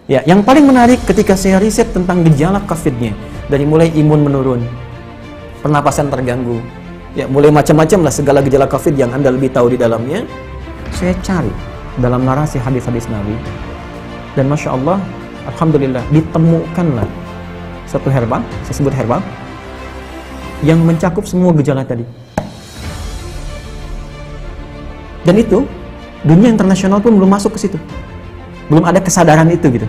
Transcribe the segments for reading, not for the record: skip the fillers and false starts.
Ya, yang paling menarik ketika saya riset tentang gejala COVID-nya, dari mulai imun menurun, pernapasan terganggu, ya mulai macam-macam lah segala gejala COVID yang Anda lebih tahu di dalamnya, saya cari dalam narasi hadis-hadis Nabi, dan Masya Allah, Alhamdulillah, ditemukanlah satu herbal, saya sebut herbal, yang mencakup semua gejala tadi. Dan itu, dunia internasional pun belum masuk ke situ. Belum ada kesadaran itu gitu.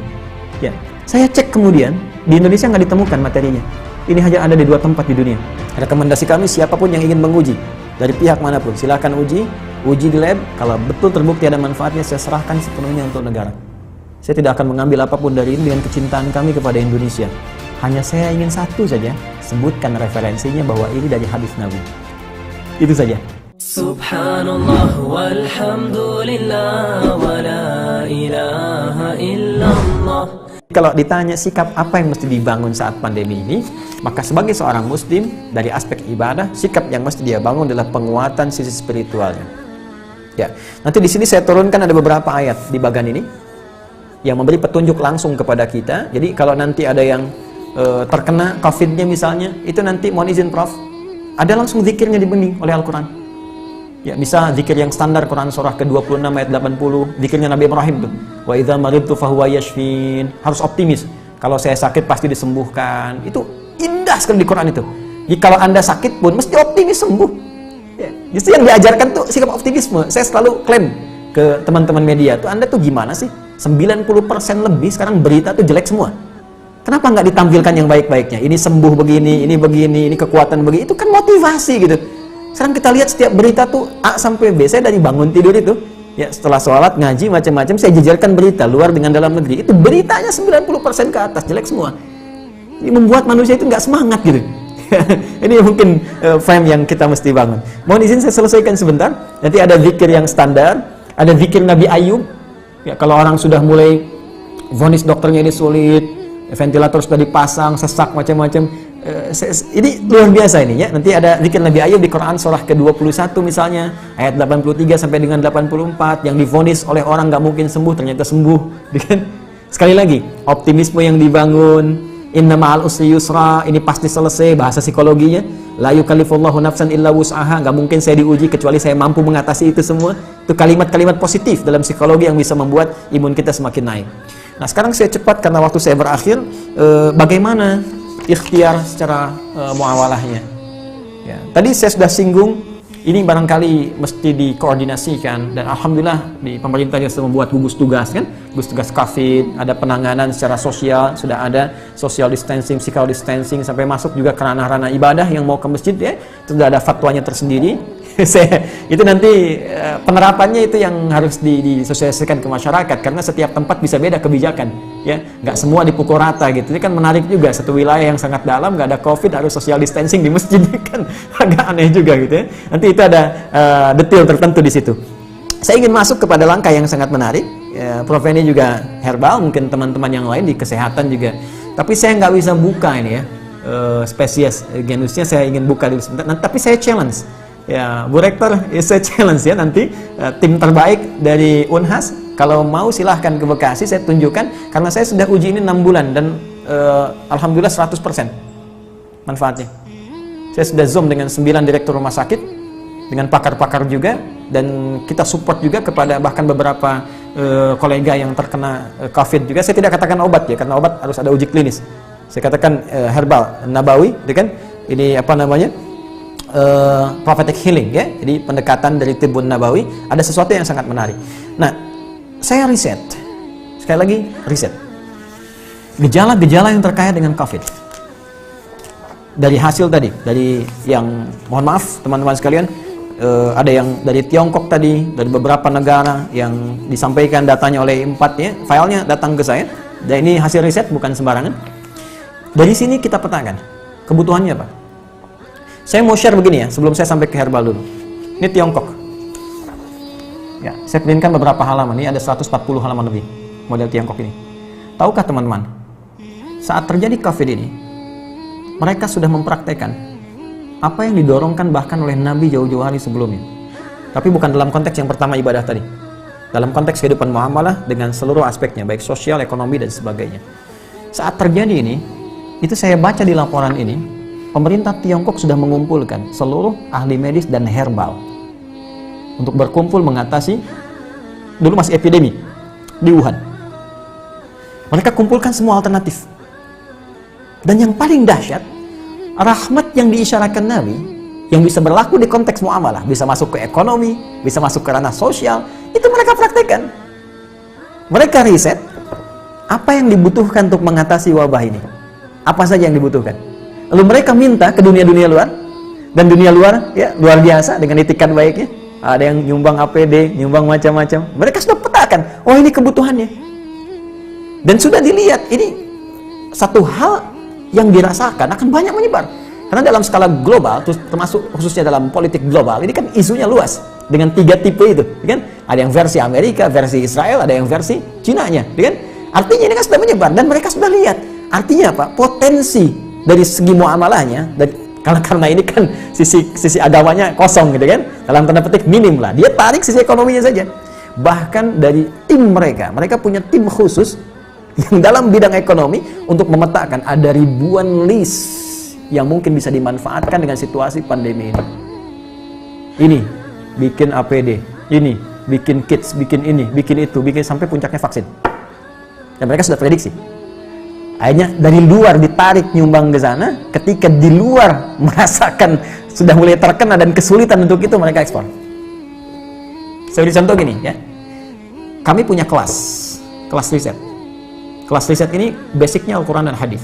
Ya, saya cek kemudian di Indonesia nggak ditemukan materinya. Ini hanya ada di 2 tempat di dunia. Rekomendasi kami siapapun yang ingin menguji dari pihak manapun, silakan uji di lab. Kalau betul terbukti ada manfaatnya, saya serahkan sepenuhnya untuk negara. Saya tidak akan mengambil apapun dari ini dengan kecintaan kami kepada Indonesia. Hanya saya ingin satu saja, sebutkan referensinya bahwa ini dari hadis Nabi. Itu saja. Subhanallah walhamdulillah wa la ilaha illallah. Kalau ditanya sikap apa yang mesti dibangun saat pandemi ini, maka sebagai seorang muslim dari aspek ibadah, sikap yang mesti dia bangun adalah penguatan sisi spiritualnya. Ya, nanti di sini saya turunkan ada beberapa ayat di bagian ini yang memberi petunjuk langsung kepada kita. Jadi kalau nanti ada yang terkena COVID-nya misalnya, itu nanti mohon izin Prof, ada langsung zikirnya dibimbing oleh Al-Quran. Ya, bisa zikir yang standar Quran surah ke-26 ayat 80, zikirnya Nabi Ibrahim tuh. Wa idza maridtu fahuwa yashfin. Harus optimis. Kalau saya sakit pasti disembuhkan. Itu indah sekali di Quran itu. Jadi kalau Anda sakit pun mesti optimis sembuh. Ya, justru yang diajarkan tuh sikap optimisme. Saya selalu klaim ke teman-teman media tuh, Anda tuh gimana sih? 90% lebih sekarang berita tuh jelek semua. Kenapa nggak ditampilkan yang baik-baiknya? Ini sembuh begini, ini kekuatan begini. Itu kan motivasi gitu. Sekarang kita lihat setiap berita tuh A sampai B. Saya dari bangun tidur itu, ya setelah sholat, ngaji, macam-macam, saya jejerkan berita luar dengan dalam negeri. Itu beritanya 90% ke atas, jelek semua. Ini membuat manusia itu nggak semangat gitu. Ini mungkin frame yang kita mesti bangun. Mohon izin saya selesaikan sebentar. Nanti ada zikir yang standar, ada zikir Nabi Ayub. Ya, kalau orang sudah mulai vonis dokternya ini sulit, ventilator sudah dipasang, sesak macam-macam. Ini luar biasa ini ya. Nanti ada zikir Nabi Ayub di Quran surah ke-21 misalnya, ayat 83 sampai dengan 84, yang divonis oleh orang nggak mungkin sembuh, ternyata sembuh. Sekali lagi, optimisme yang dibangun, inna ma'al usri yusra, ini pasti selesai, bahasa psikologinya. La yukallifullahu nafsan illa wus'aha, nggak mungkin saya diuji kecuali saya mampu mengatasi itu semua. Itu kalimat-kalimat positif dalam psikologi yang bisa membuat imun kita semakin naik. Nah, sekarang saya cepat karena waktu saya berakhir. Bagaimana ikhtiar secara muawalahnya? Ya, tadi saya sudah singgung, ini barangkali mesti dikoordinasikan, dan alhamdulillah di pemerintah sudah membuat gugus tugas kan, gugus tugas COVID, ada penanganan secara sosial, sudah ada social distancing, physical distancing, sampai masuk juga ke ranah-ranah ibadah yang mau ke masjid ya, sudah ada fatwanya tersendiri. Itu nanti penerapannya itu yang harus disosialisasikan ke masyarakat, karena setiap tempat bisa beda kebijakan ya, nggak semua dipukul rata gitu. Ini kan menarik juga, satu wilayah yang sangat dalam nggak ada COVID harus social distancing di masjid, kan agak aneh juga gitu ya. Nanti itu ada detail tertentu di situ. Saya ingin masuk kepada langkah yang sangat menarik ya, Prof ini juga herbal, mungkin teman-teman yang lain di kesehatan juga, tapi saya nggak bisa buka ini ya spesies genusnya, saya ingin buka dulu sebentar. Tapi saya challenge ya, Bu Rektor, saya challenge ya nanti tim terbaik dari Unhas, kalau mau silahkan ke Bekasi, saya tunjukkan, karena saya sudah uji ini 6 bulan dan alhamdulillah 100% manfaatnya. Saya sudah zoom dengan 9 direktur rumah sakit, dengan pakar-pakar juga, dan kita support juga kepada bahkan beberapa kolega yang terkena COVID juga. Saya tidak katakan obat ya, karena obat harus ada uji klinis. Saya katakan herbal, nabawi, gitu kan? Ini apa namanya? Prophetic healing ya, jadi pendekatan dari Tibbun Nabawi, ada sesuatu yang sangat menarik. Nah, saya riset, sekali lagi riset gejala-gejala yang terkait dengan COVID dari hasil tadi, dari yang mohon maaf teman-teman sekalian, ada yang dari Tiongkok tadi, dari beberapa negara yang disampaikan datanya oleh 4 ya, filenya datang ke saya, dan ini hasil riset bukan sembarangan. Dari sini kita petakan kebutuhannya apa. Saya mau share begini ya, sebelum saya sampai ke herbal dulu. Ini Tiongkok. Ya, saya prinkan beberapa halaman. Ini ada 140 halaman lebih model Tiongkok ini. Tahukah teman-teman, saat terjadi COVID ini, mereka sudah mempraktekkan apa yang didorongkan bahkan oleh Nabi jauh-jauh hari sebelumnya. Tapi bukan dalam konteks yang pertama ibadah tadi. dalam konteks kehidupan muamalah dengan seluruh aspeknya, baik sosial, ekonomi, dan sebagainya. Saat terjadi ini, itu saya baca di laporan ini, pemerintah Tiongkok sudah mengumpulkan seluruh ahli medis dan herbal untuk berkumpul mengatasi, dulu masih epidemi di Wuhan. Mereka kumpulkan semua alternatif. Dan yang paling dahsyat, rahmat yang diisyaratkan Nabi, yang bisa berlaku di konteks muamalah, bisa masuk ke ekonomi, bisa masuk ke ranah sosial, itu mereka praktekkan. Mereka riset apa yang dibutuhkan untuk mengatasi wabah ini. Apa saja yang dibutuhkan. Lalu mereka minta ke dunia-dunia luar, dan dunia luar ya luar biasa dengan itikat baiknya. Ada yang nyumbang APD, nyumbang macam-macam. Mereka sudah petakan, oh ini kebutuhannya. Dan sudah dilihat, ini satu hal yang dirasakan akan banyak menyebar. Karena dalam skala global, termasuk khususnya dalam politik global, ini kan isunya luas. Dengan 3 tipe itu, kan? Ada yang versi Amerika, versi Israel, ada yang versi Cina-nya, kan? Artinya ini kan sudah menyebar, dan mereka sudah lihat. Artinya apa? Potensi dari segi muamalahnya, dan karena ini kan sisi agamanya kosong gitu kan, dalam tanda petik minim lah. Dia tarik sisi ekonominya saja. Bahkan dari tim mereka punya tim khusus yang dalam bidang ekonomi untuk memetakan ada ribuan list yang mungkin bisa dimanfaatkan dengan situasi pandemi ini. Ini bikin APD, ini bikin kits, bikin ini, bikin itu, bikin sampai puncaknya vaksin. Dan mereka sudah prediksi. Akhirnya dari luar ditarik nyumbang ke sana, ketika di luar merasakan sudah mulai terkena dan kesulitan untuk itu, mereka ekspor. Saya beri contoh gini ya. Kami punya kelas riset. Kelas riset ini basicnya Al-Quran dan Hadis.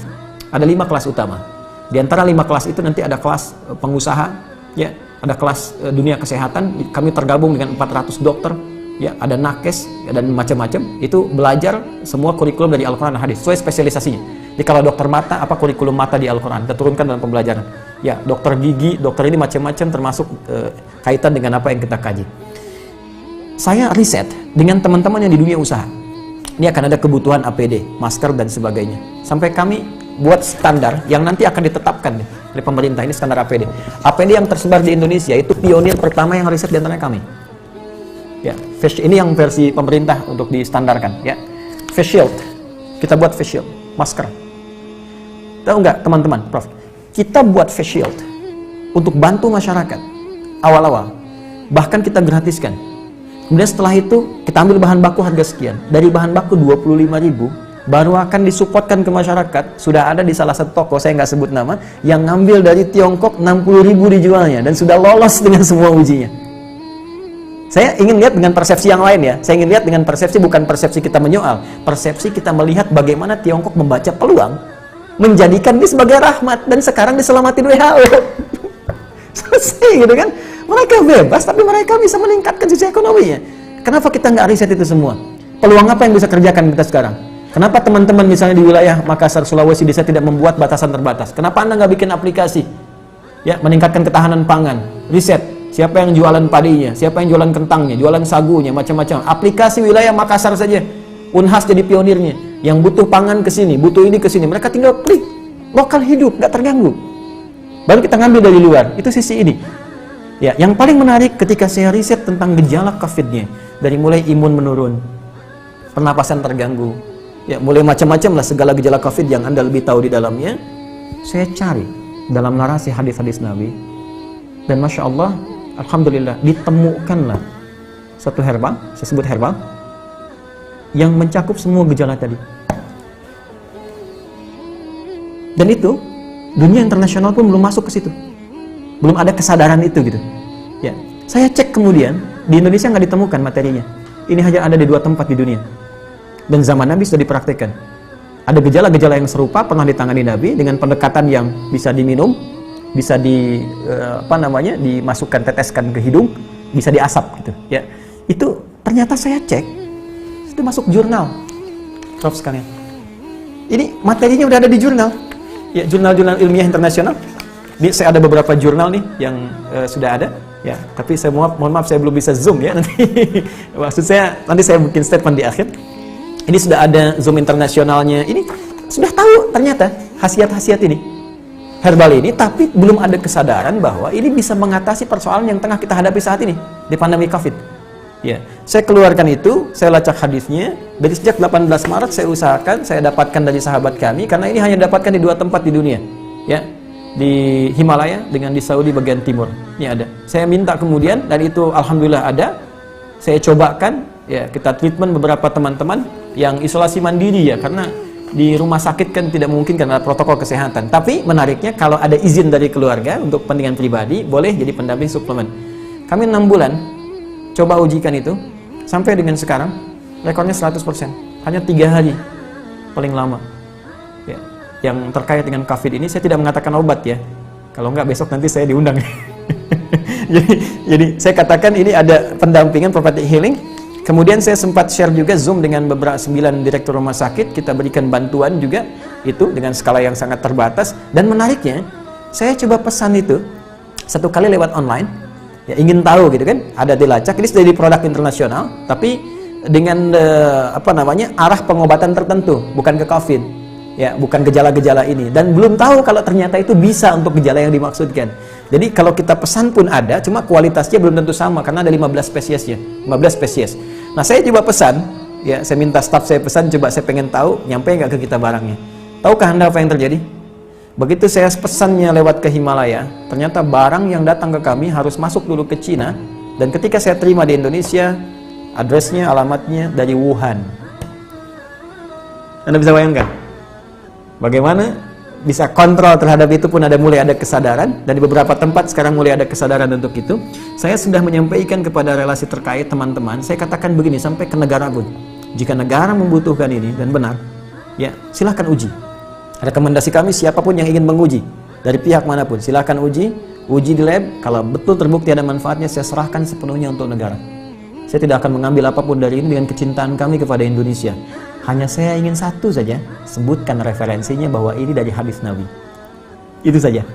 Ada 5 kelas utama. Di antara 5 kelas itu nanti ada kelas pengusaha, ya, ada kelas dunia kesehatan. Kami tergabung dengan 400 dokter, ya, ada nakes dan macam-macam. Itu belajar semua kurikulum dari Al-Quran dan Hadis sesuai spesialisasinya. Jadi kalau dokter mata, apa kurikulum mata di Al-Quran? Kita turunkan dalam pembelajaran. Ya, dokter gigi, dokter ini macam-macam termasuk kaitan dengan apa yang kita kaji. Saya riset dengan teman-teman yang di dunia usaha. Ini akan ada kebutuhan APD, masker dan sebagainya. Sampai kami buat standar yang nanti akan ditetapkan oleh pemerintah. Ini standar APD. APD yang tersebar di Indonesia itu pionir pertama yang riset di antara kami. Ya, ini yang versi pemerintah untuk distandarkan. Ya, face shield. Kita buat face shield, masker. Tahu nggak teman-teman, Prof? Kita buat face shield untuk bantu masyarakat awal-awal. Bahkan kita gratiskan. Kemudian setelah itu kita ambil bahan baku harga sekian. Dari bahan baku 25.000 baru akan disupportkan ke masyarakat. Sudah ada di salah satu toko, saya nggak sebut nama, yang ngambil dari Tiongkok 60.000 dijualnya dan sudah lolos dengan semua ujinya. Saya ingin lihat dengan persepsi yang lain ya. Saya ingin lihat dengan persepsi, bukan persepsi kita menyoal, persepsi kita melihat bagaimana Tiongkok membaca peluang menjadikan ini sebagai rahmat dan sekarang diselamatin WHO. Selesai gitu kan. Mereka bebas, tapi mereka bisa meningkatkan sisi ekonominya. Kenapa kita nggak riset itu semua? Peluang apa yang bisa kerjakan kita sekarang? Kenapa teman-teman misalnya di wilayah Makassar, Sulawesi bisa tidak membuat batasan terbatas? Kenapa Anda nggak bikin aplikasi? Ya, meningkatkan ketahanan pangan. Riset, siapa yang jualan padinya, siapa yang jualan kentangnya, jualan sagunya, macam-macam. Aplikasi wilayah Makassar saja. Unhas jadi pionirnya. Yang butuh pangan ke sini, butuh ini ke sini. Mereka tinggal klik. Lokal hidup, nggak terganggu. Baru kita ngambil dari luar. Itu sisi ini. Ya, yang paling menarik ketika saya riset tentang gejala COVID-nya, dari mulai imun menurun, pernapasan terganggu, ya mulai macam-macam lah segala gejala COVID yang Anda lebih tahu di dalamnya, saya cari dalam narasi hadis-hadis Nabi, dan Masya Allah, Alhamdulillah, ditemukanlah satu herbal, saya sebut herbal, yang mencakup semua gejala tadi. Dan itu, dunia internasional pun belum masuk ke situ. Belum ada kesadaran itu gitu. Ya, saya cek kemudian di Indonesia nggak ditemukan materinya. Ini hanya ada di 2 tempat di dunia. Dan zaman Nabi sudah dipraktikkan. Ada gejala-gejala yang serupa pernah ditangani Nabi dengan pendekatan yang bisa diminum, bisa dimasukkan, teteskan ke hidung, bisa diasap gitu. Ya, itu ternyata saya cek sudah masuk jurnal, Prof sekalian. Ini materinya udah ada di jurnal. Ya, jurnal-jurnal ilmiah internasional. Saya ada beberapa jurnal nih yang sudah ada, ya. Tapi saya mohon maaf saya belum bisa zoom ya nanti. Maksud saya nanti saya bikin statement di akhir. Ini sudah ada zoom internasionalnya. Ini sudah tahu ternyata khasiat-khasiat ini herbal ini, tapi belum ada kesadaran bahwa ini bisa mengatasi persoalan yang tengah kita hadapi saat ini di pandemi COVID. Ya, saya keluarkan itu, saya lacak hadisnya. Dari sejak 18 Maret saya usahakan, saya dapatkan dari sahabat kami, karena ini hanya dapatkan di 2 tempat di dunia. Ya, di Himalaya dengan di Saudi bagian timur. Ini ada. Saya minta kemudian, dan itu alhamdulillah ada. Saya cobakan, ya kita treatment beberapa teman-teman yang isolasi mandiri ya, karena di rumah sakit kan tidak mungkin karena protokol kesehatan. Tapi menariknya kalau ada izin dari keluarga untuk kepentingan pribadi, boleh jadi pendamping suplemen. Kami 6 bulan coba ujikan itu, sampai dengan sekarang rekornya 100%. Hanya 3 hari paling lama. Ya, yang terkait dengan COVID ini saya tidak mengatakan obat ya. Kalau enggak besok nanti saya diundang. jadi saya katakan ini ada pendampingan prophetic healing. Kemudian saya sempat share juga Zoom dengan beberapa 9 direktur rumah sakit. Kita berikan bantuan juga itu dengan skala yang sangat terbatas. Dan menariknya, saya coba pesan itu 1 kali lewat online. Ya, ingin tahu gitu kan, ada dilacak. Ini sudah jadi produk internasional, tapi dengan arah pengobatan tertentu, bukan ke COVID, ya, bukan gejala-gejala ini. Dan belum tahu kalau ternyata itu bisa untuk gejala yang dimaksudkan. Jadi kalau kita pesan pun ada, cuma kualitasnya belum tentu sama karena ada 15 spesiesnya, 15 spesies. Nah, saya coba pesan, ya, saya minta staff saya pesan, coba saya pengen tahu nyampe nggak ke kita barangnya. Tahukah Anda apa yang terjadi? Begitu saya pesannya lewat ke Himalaya, ternyata barang yang datang ke kami harus masuk dulu ke Cina, dan ketika saya terima di Indonesia, addressnya, alamatnya dari Wuhan. Anda bisa bayangkan bagaimana bisa kontrol terhadap itu pun mulai ada kesadaran, dan di beberapa tempat sekarang mulai ada kesadaran untuk itu. Saya sudah menyampaikan kepada relasi terkait teman-teman, saya katakan begini sampai ke negara pun, jika negara membutuhkan ini dan benar, ya silahkan uji. Rekomendasi kami siapapun yang ingin menguji dari pihak manapun silahkan uji di lab. Kalau betul terbukti ada manfaatnya, saya serahkan sepenuhnya untuk negara. Saya tidak akan mengambil apapun dari ini dengan kecintaan kami kepada Indonesia. Hanya saya ingin satu saja, sebutkan referensinya bahwa ini dari hadis Nabi. Itu saja.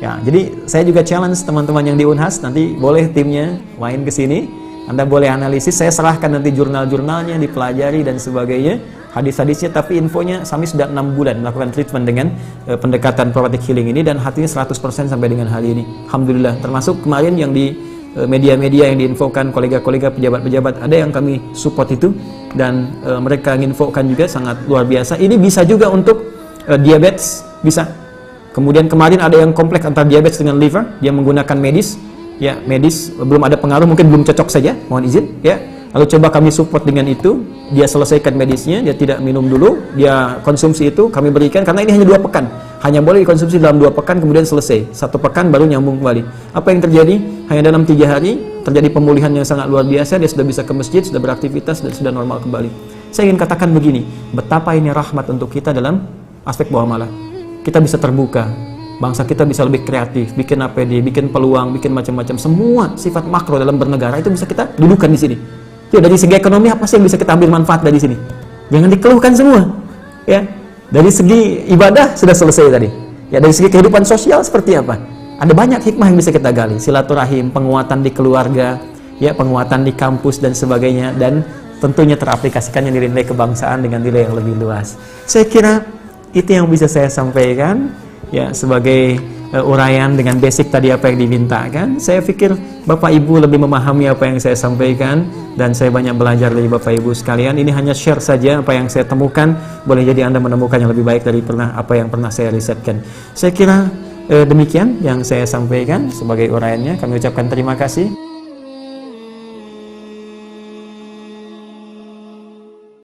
Ya, jadi saya juga challenge teman-teman yang di Unhas, nanti boleh timnya main ke sini. Anda boleh analisis, saya serahkan nanti jurnal-jurnalnya, dipelajari dan sebagainya, hadis-hadisnya, tapi infonya kami sudah 6 bulan melakukan treatment dengan pendekatan prophetic healing ini, dan hatinya 100% sampai dengan hari ini. Alhamdulillah, termasuk kemarin yang di media-media yang diinfokan kolega-kolega pejabat-pejabat, ada yang kami support itu, dan mereka menginfokan juga sangat luar biasa. Ini bisa juga untuk diabetes, bisa. Kemudian kemarin ada yang kompleks antara diabetes dengan liver, dia menggunakan medis. Ya, medis belum ada pengaruh, mungkin belum cocok saja, mohon izin ya. Lalu coba kami support dengan itu, dia selesaikan medisnya, dia tidak minum dulu, dia konsumsi itu, kami berikan, karena ini hanya 2 pekan, hanya boleh dikonsumsi dalam 2 pekan, kemudian selesai, 1 pekan baru nyambung kembali. Apa yang terjadi? Hanya dalam 3 hari terjadi pemulihan yang sangat luar biasa, dia sudah bisa ke masjid, sudah beraktivitas, dan sudah normal kembali. Saya ingin katakan begini, betapa ini rahmat untuk kita dalam aspek bawah malah. Kita bisa terbuka, bangsa kita bisa lebih kreatif, bikin APD, bikin peluang, bikin macam-macam, semua sifat makro dalam bernegara itu bisa kita dudukan di sini. Ya, dari segi ekonomi apa sih yang bisa kita ambil manfaat dari sini? Jangan dikeluhkan semua. Ya, dari segi ibadah sudah selesai tadi. Ya, dari segi kehidupan sosial seperti apa? Ada banyak hikmah yang bisa kita gali, silaturahim, penguatan di keluarga, ya, penguatan di kampus dan sebagainya, dan tentunya teraplikasikannya nilai-nilai kebangsaan dengan nilai yang lebih luas. Saya kira itu yang bisa saya sampaikan. Ya, sebagai uraian dengan basic tadi apa yang dimintakan. Saya pikir Bapak Ibu lebih memahami apa yang saya sampaikan, dan saya banyak belajar dari Bapak Ibu sekalian. Ini hanya share saja apa yang saya temukan, boleh jadi Anda menemukan yang lebih baik dari apa yang pernah saya risetkan. Saya kira demikian yang saya sampaikan sebagai uraiannya. Kami ucapkan terima kasih.